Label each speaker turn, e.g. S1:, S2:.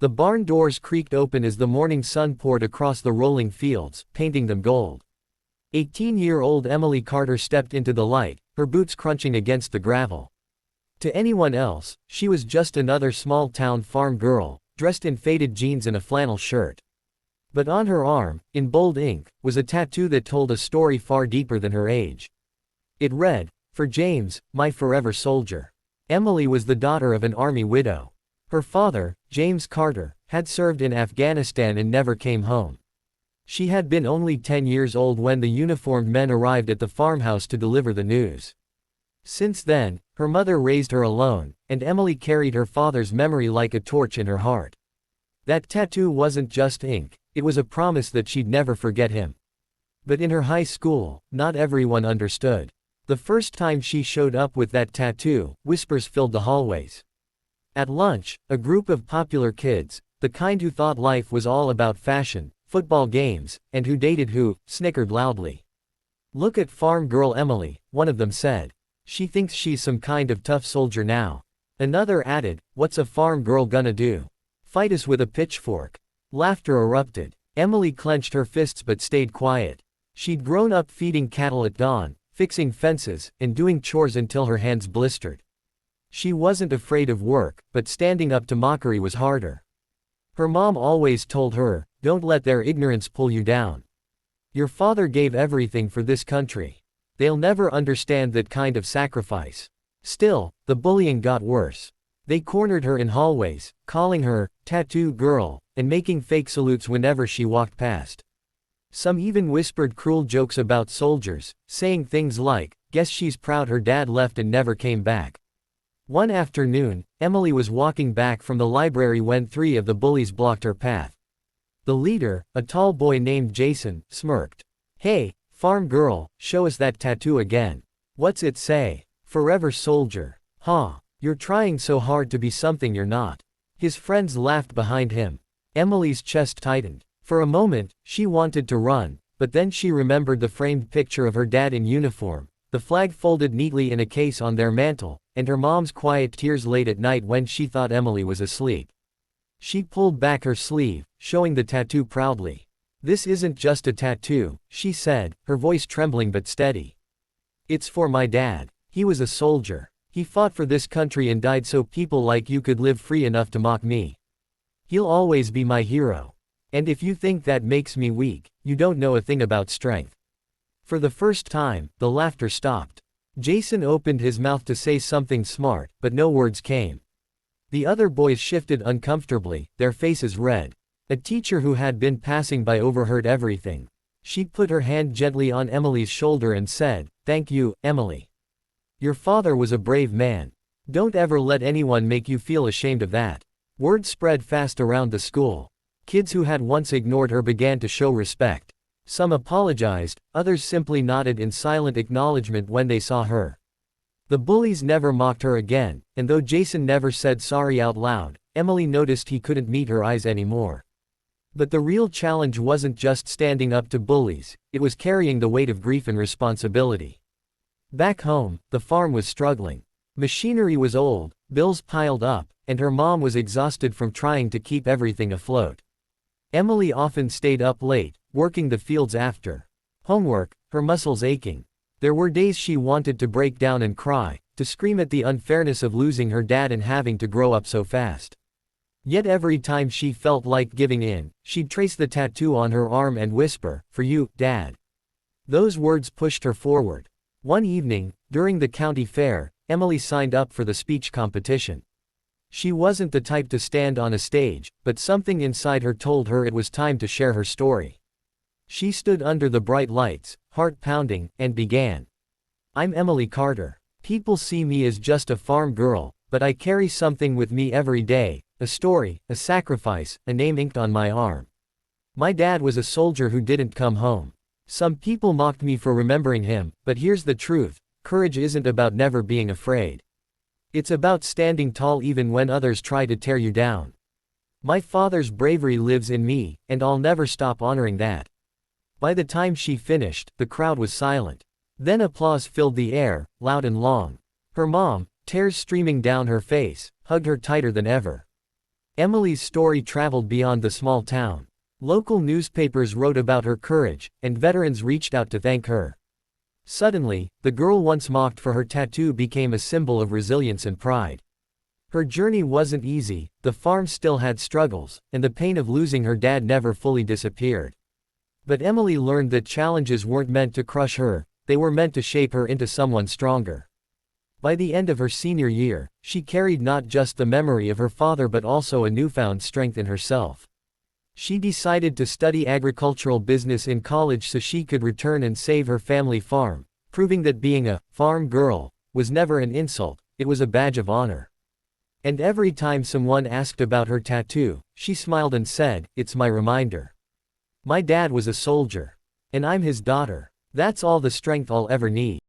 S1: The barn doors creaked open as the morning sun poured across the rolling fields, painting them gold. 18-year-old Emily Carter stepped into the light, her boots crunching against the gravel. To anyone else, she was just another small-town farm girl, dressed in faded jeans and a flannel shirt. But on her arm, in bold ink, was a tattoo that told a story far deeper than her age. It read, "For James, my forever soldier." Emily was the daughter of an army widow. Her father, James Carter, had served in Afghanistan and never came home. She had been only 10 years old when the uniformed men arrived at the farmhouse to deliver the news. Since then, her mother raised her alone, and Emily carried her father's memory like a torch in her heart. That tattoo wasn't just ink, it was a promise that she'd never forget him. But in her high school, not everyone understood. The first time she showed up with that tattoo, whispers filled the hallways. At lunch, a group of popular kids, the kind who thought life was all about fashion, football games, and who dated who, snickered loudly. "Look at farm girl Emily," one of them said. "She thinks she's some kind of tough soldier now." Another added, "What's a farm girl gonna do? Fight us with a pitchfork?" Laughter erupted. Emily clenched her fists but stayed quiet. She'd grown up feeding cattle at dawn, fixing fences, and doing chores until her hands blistered. She wasn't afraid of work, but standing up to mockery was harder. Her mom always told her, "Don't let their ignorance pull you down. Your father gave everything for this country. They'll never understand that kind of sacrifice." Still, the bullying got worse. They cornered her in hallways, calling her, "Tattoo Girl," and making fake salutes whenever she walked past. Some even whispered cruel jokes about soldiers, saying things like, "Guess she's proud her dad left and never came back." One afternoon, Emily was walking back from the library when 3 of the bullies blocked her path. The leader, a tall boy named Jason, smirked. "Hey, farm girl, show us that tattoo again. What's it say? Forever soldier. Huh, you're trying so hard to be something you're not." His friends laughed behind him. Emily's chest tightened. For a moment, she wanted to run, but then she remembered the framed picture of her dad in uniform, the flag folded neatly in a case on their mantel, and her mom's quiet tears late at night when she thought Emily was asleep. She pulled back her sleeve, showing the tattoo proudly. "This isn't just a tattoo," she said, her voice trembling but steady. "It's for my dad. He was a soldier. He fought for this country and died so people like you could live free enough to mock me. He'll always be my hero. And if you think that makes me weak, you don't know a thing about strength." For the first time, the laughter stopped. Jason opened his mouth to say something smart, but no words came. The other boys shifted uncomfortably, their faces red. A teacher who had been passing by overheard everything. She put her hand gently on Emily's shoulder and said, "Thank you, Emily. Your father was a brave man. Don't ever let anyone make you feel ashamed of that." Word spread fast around the school. Kids who had once ignored her began to show respect. Some apologized, others simply nodded in silent acknowledgement when they saw her. The bullies never mocked her again, and though Jason never said sorry out loud, Emily noticed he couldn't meet her eyes anymore. But the real challenge wasn't just standing up to bullies, it was carrying the weight of grief and responsibility. Back home, the farm was struggling. Machinery was old, bills piled up, and her mom was exhausted from trying to keep everything afloat. Emily often stayed up late, working the fields after homework, her muscles aching. There were days she wanted to break down and cry, to scream at the unfairness of losing her dad and having to grow up so fast. Yet every time she felt like giving in, she'd trace the tattoo on her arm and whisper, "For you, Dad." Those words pushed her forward. One evening, during the county fair, Emily signed up for the speech competition. She wasn't the type to stand on a stage, but something inside her told her it was time to share her story. She stood under the bright lights, heart pounding, and began. "I'm Emily Carter. People see me as just a farm girl, but I carry something with me every day, a story, a sacrifice, a name inked on my arm. My dad was a soldier who didn't come home. Some people mocked me for remembering him, but here's the truth, courage isn't about never being afraid. It's about standing tall even when others try to tear you down. My father's bravery lives in me, and I'll never stop honoring that." By the time she finished, the crowd was silent. Then applause filled the air, loud and long. Her mom, tears streaming down her face, hugged her tighter than ever. Emily's story traveled beyond the small town. Local newspapers wrote about her courage, and veterans reached out to thank her. Suddenly, the girl once mocked for her tattoo became a symbol of resilience and pride. Her journey wasn't easy, the farm still had struggles, and the pain of losing her dad never fully disappeared. But Emily learned that challenges weren't meant to crush her, they were meant to shape her into someone stronger. By the end of her senior year, she carried not just the memory of her father but also a newfound strength in herself. She decided to study agricultural business in college so she could return and save her family farm, proving that being a farm girl was never an insult, it was a badge of honor. And every time someone asked about her tattoo, she smiled and said, "It's my reminder. My dad was a soldier. And I'm his daughter. That's all the strength I'll ever need."